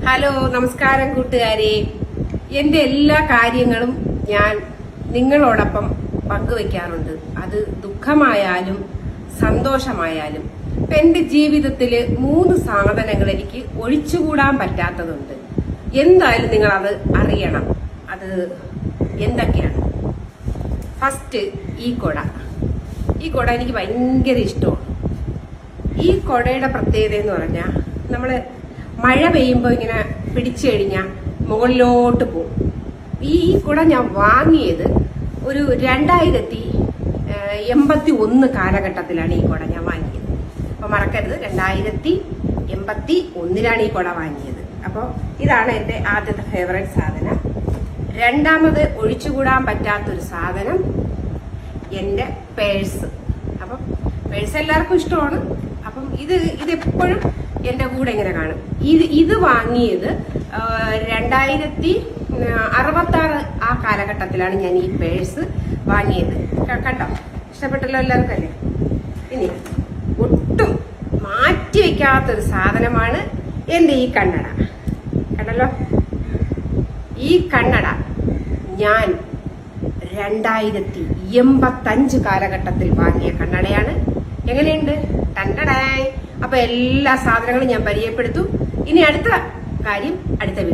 Hello, നമസ്കാരം കൂട്ടുകാരെ. എന്റെ എല്ലാ കാര്യങ്ങളും ഞാൻ നിങ്ങളോടൊപ്പം പങ്കുവെക്കാറുണ്ട്. അത് ദുഃഖമായാലും സന്തോഷമായാലും. ഇപ്പൊ എന്റെ ജീവിതത്തില് 3 സാധനങ്ങൾ എനിക്ക് ഒഴിച്ചുകൂടാൻ പറ്റാത്തതുണ്ട്. എന്തായാലും നിങ്ങൾ അത് അറിയണം. അത് എന്തൊക്കെയാണ്? ഫസ്റ്റ്, ഈ കൊട എനിക്ക് ഭയങ്കര ഇഷ്ടമാണ്. ഈ കൊടയുടെ പ്രത്യേകത എന്ന് പറഞ്ഞാൽ നമ്മള് മഴ പെയ്യുമ്പോൾ ഇങ്ങനെ പിടിച്ചു കഴിഞ്ഞാൽ മുകളിലോട്ട് പോകും. ഈ കുട ഞാൻ വാങ്ങിയത് ഒരു 2081 കാലഘട്ടത്തിലാണ് ഈ കുട ഞാൻ വാങ്ങിയത്. അപ്പൊ മറക്കരുത്, 2081 ഈ കുട വാങ്ങിയത്. അപ്പോൾ ഇതാണ് എൻ്റെ ആദ്യത്തെ ഫേവറേറ്റ് സാധനം. രണ്ടാമത് ഒഴിച്ചുകൂടാൻ പറ്റാത്തൊരു സാധനം എൻ്റെ പേഴ്സ്. അപ്പം പേഴ്സ് എല്ലാവർക്കും ഇഷ്ടമാണ്. അപ്പം ഇതെപ്പോഴും എന്റെ കൂടെ ഇങ്ങനെ കാണും. ഇത് വാങ്ങിയത് 2066 ആ കാലഘട്ടത്തിലാണ് ഞാൻ ഈ പേഴ്സ് വാങ്ങിയത്. കണ്ടോ, ഇഷ്ടപ്പെട്ടല്ലോ എല്ലാവർക്കും അല്ലേ? ഇനി ഒട്ടും മാറ്റി വെക്കാത്തൊരു സാധനമാണ് എന്റെ ഈ കണ്ണട. കണ്ടല്ലോ, ഈ കണ്ണട ഞാൻ 2085 കാലഘട്ടത്തിൽ വാങ്ങിയ കണ്ണടയാണ്. എങ്ങനെയുണ്ട്? ടണ്ടടായ്. അപ്പൊ എല്ലാ സാധനങ്ങളും ഞാൻ പരിചയപ്പെടുത്തും. ഇനി അടുത്ത കാര്യം അടുത്ത വീഡിയോ.